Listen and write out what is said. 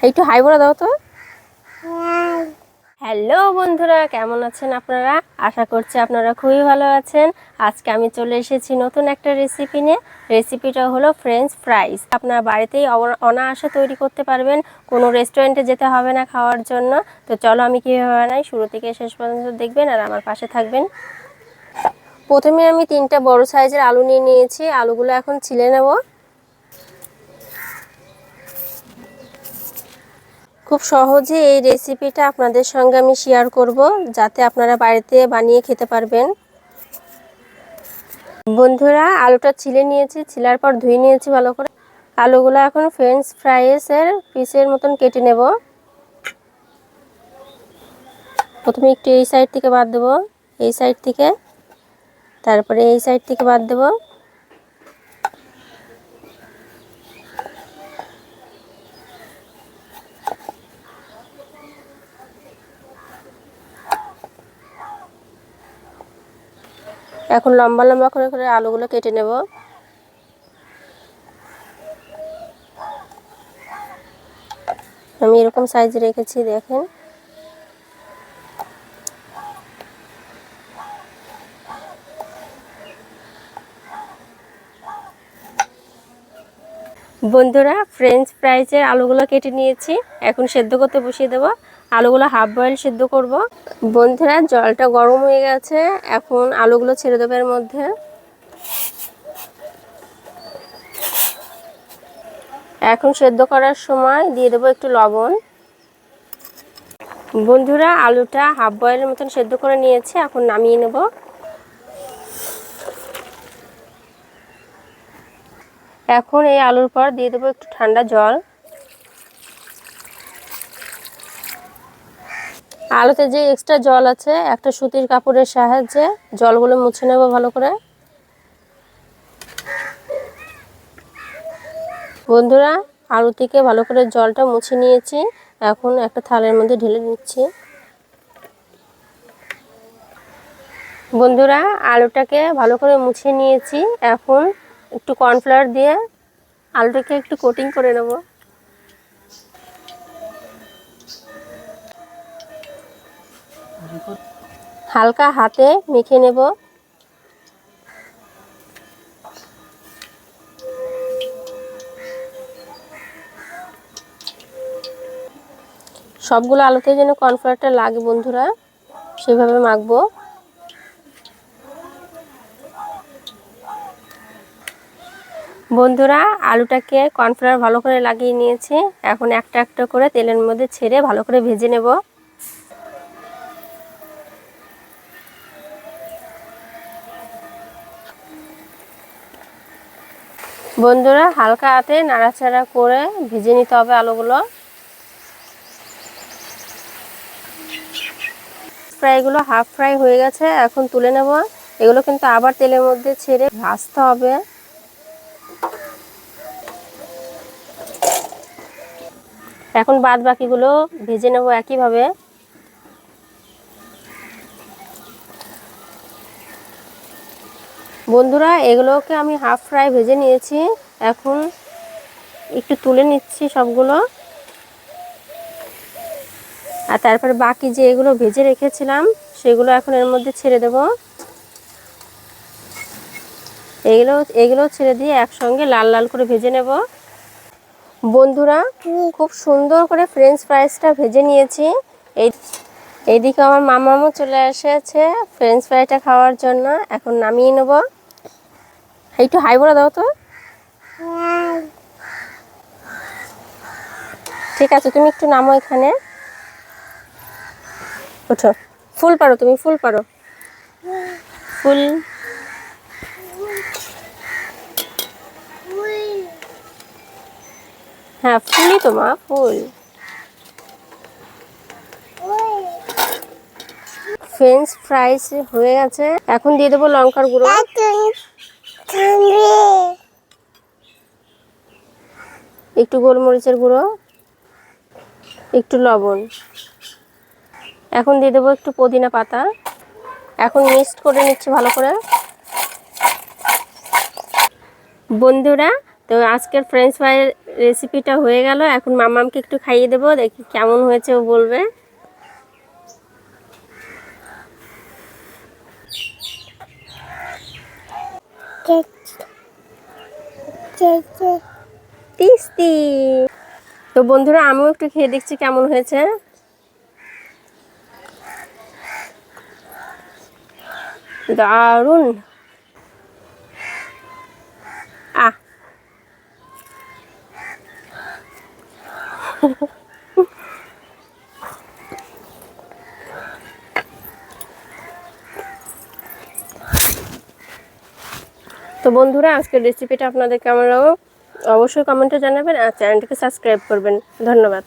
একটু হাই বলে দাও তো। হ্যালো বন্ধুরা, কেমন আছেন আপনারা? আশা করছি আপনারা খুবই ভালো আছেন। আজকে আমি চলে এসেছি নতুন একটা রেসিপি নিয়ে। রেসিপিটা হলো ফ্রেঞ্চ ফ্রাইস। আপনারা বাড়িতেই অনায়াসে তৈরি করতে পারবেন, কোনো রেস্টুরেন্টে যেতে হবে না খাওয়ার জন্য। তো চলো আমি কীভাবে বানাই শুরু থেকে শেষ পর্যন্ত দেখবেন আর আমার পাশে থাকবেন। প্রথমে আমি 3টা বড় সাইজের আলু নিয়ে নিয়েছি। আলুগুলো এখন ছিলে নেব। খুব সহজে এই রেসিপিটা আপনাদের সঙ্গে আমি শেয়ার করব, যাতে আপনারা বাড়িতে বানিয়ে খেতে পারবেন। বন্ধুরা, আলুটা ছিলে নিয়েছি, ছিলার পর ধুয়ে নিয়েছি ভালো করে। আলুগুলো এখন ফ্রেঞ্চ ফ্রাইসের পিসের মতন কেটে নেব। প্রথমে একটু এই সাইড থেকে বাদ দেবো, এই সাইড থেকে, তারপরে এই সাইড থেকে বাদ দেবো। এখন লম্বা লম্বা করে করে আলুগুলো কেটে নেব। আমি এরকম সাইজে রেখেছি, দেখেন। বন্ধুরা, ফ্রেঞ্চ ফ্রাইজের আলুগুলো কেটে নিয়েছি, এখন সেদ্ধ করতে বসিয়ে দেবো। আলুগুলো হাফ বয়েল সেদ্ধ করব। বন্ধুরা, জলটা গরম হয়ে গেছে, এখন আলুগুলো ছেড়ে দেবো এর মধ্যে। এখন সেদ্ধ করার সময় দিয়ে দেবো একটু লবণ। বন্ধুরা, আলুটা হাফ বয়েলের মতন সেদ্ধ করে নিয়েছি, এখন নামিয়ে নেব। এখন এই আলুর পর দিয়ে দেবো একটু ঠান্ডা জল। আলুতে যে এক্সট্রা জল আছে, একটা সুতির কাপড়ের সাহায্যে জলগুলো মুছে নেব ভালো করে। বন্ধুরা, আলু থেকে ভালো করে জলটা মুছে নিয়েছি, এখন একটা থালের মধ্যে ঢেলে নিচ্ছি। বন্ধুরা, আলুটাকে ভালো করে মুছে নিয়েছি, এখন একটু কর্নফ্লাওয়ার দিয়ে আলুটাকে একটু কোটিং করে নেব। হালকা হাতে মেখে নেব। সবগুলো আলুতে যেন কর্নফ্লাওয়ারটা লাগে বন্ধুরা, সেভাবে মাখবো। বন্ধুরা, আলুটাকে কর্নফ্লাওয়ার ভালো করে লাগিয়ে নিয়েছি, এখন একটা একটা করে তেলের মধ্যে ছেড়ে ভালো করে ভেজে নেব। বন্ধুরা, হালকা হাতে নাড়াচাড়া করে ভেজে নিতে হবে আলুগুলো। ফ্রাইগুলো হাফ ফ্রাই হয়ে গেছে, এখন তুলে নেব। এগুলো কিন্তু আবার তেলের মধ্যে ছেড়ে ভাজতে হবে। এখন বাদ বাকিগুলো ভেজে নেব একইভাবে। বন্ধুরা, এগুলোকে আমি হাফ ফ্রাই ভেজে নিয়েছি, এখন একটু তুলে নিচ্ছি সবগুলো। আর তারপরে বাকি যে এগুলো ভেজে রেখেছিলাম, সেগুলো এখন এর মধ্যে ছেড়ে দেব। এগুলো ছেড়ে দিয়ে একসঙ্গে লাল লাল করে ভেজে নেব। বন্ধুরা, খুব সুন্দর করে ফ্রেঞ্চ ফ্রাইসটা ভেজে নিয়েছি। এইদিকে আমার মামামও চলে এসেছে ফ্রেঞ্চ ফ্রাইটা খাওয়ার জন্য, এখন নামিয়ে নেব। একটু হাই বলে দাও তো। ঠিক আছে, তুমি একটু নামো এখানে, ওঠো। ফুল পারো, তুমি ফুল পারো। ফুল। হ্যাঁ, ফুলই তো মা, ফুল। ফ্রেঞ্চ ফ্রাইস হয়ে গেছে, এখন দিয়ে দেবো লঙ্কার গুঁড়ো, একটু গোলমরিচের গুঁড়ো, একটু লবণ। এখন দিয়ে দেবো একটু পুদিনা পাতা। এখন মিক্সড করে নিচ্ছি ভালো করে। বন্ধুরা, তো আজকের ফ্রেঞ্চ ফ্রাইয়ের রেসিপিটা হয়ে গেল। এখন মামামকে একটু খাইয়ে দেবো, দেখি কেমন হয়েছে ও বলবে। টেস্টি। তো বন্ধুরা আমিও একটু খেয়ে দেখছি কেমন হয়েছে। দারুণ। আহ তো বন্ধুরা আজকের রেসিপিটা আপনাদের কেমন লাগলো অবশ্যই কমেন্টে জানাবেন আর চ্যানেলটিকে সাবস্ক্রাইব করবেন। ধন্যবাদ।